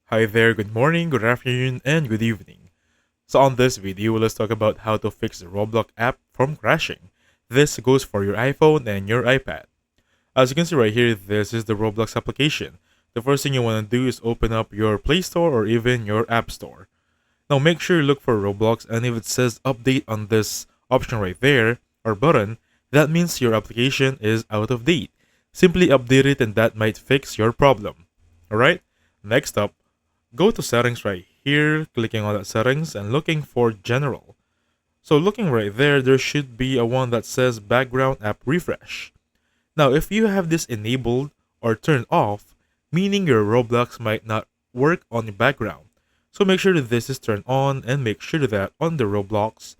Hi there, good morning, good afternoon, and good evening. So on this video, let's talk about how to fix the Roblox app from crashing. This goes for your iPhone and your iPad. As you can see right here, this is the Roblox application. The first thing you want to do is open up your Play Store or even your App Store. Now make sure you look for Roblox, and if it says update on this option right there, or button, that means your application is out of date. Simply update it and that might fix your problem. Alright? Next up, go to settings right here, clicking on that settings and looking for general. So looking right there, there should be a one that says background app refresh. Now if you have this enabled or turned off, meaning your Roblox might not work on the background. So make sure that this is turned on and make sure that on the Roblox,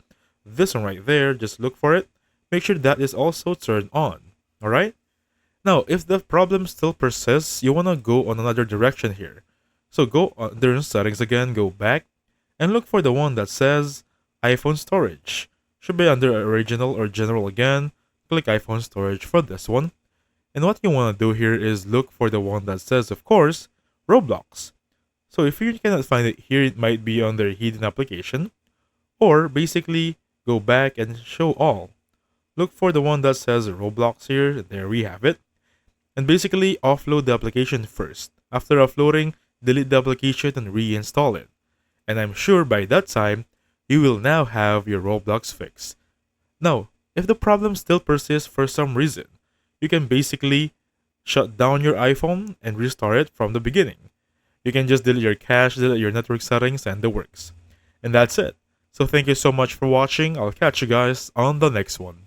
this one right there, just look for it. Make sure that is also turned on. Alright? Now if the problem still persists, you want to go on another direction here. So go under settings again, go back, and look for the one that says iPhone storage. Should be under original or general again. Click iPhone storage for this one. And what you want to do here is look for the one that says, of course, Roblox. So if you cannot find it here, it might be under hidden application. Or basically, go back and show all. Look for the one that says Roblox here. There we have it. And basically, offload the application first. After offloading, delete the application and reinstall it. And I'm sure by that time, you will now have your Roblox fixed. Now, if the problem still persists for some reason, you can basically shut down your iPhone and restart it from the beginning. You can just delete your cache, delete your network settings, and the works. And that's it. So thank you so much for watching. I'll catch you guys on the next one.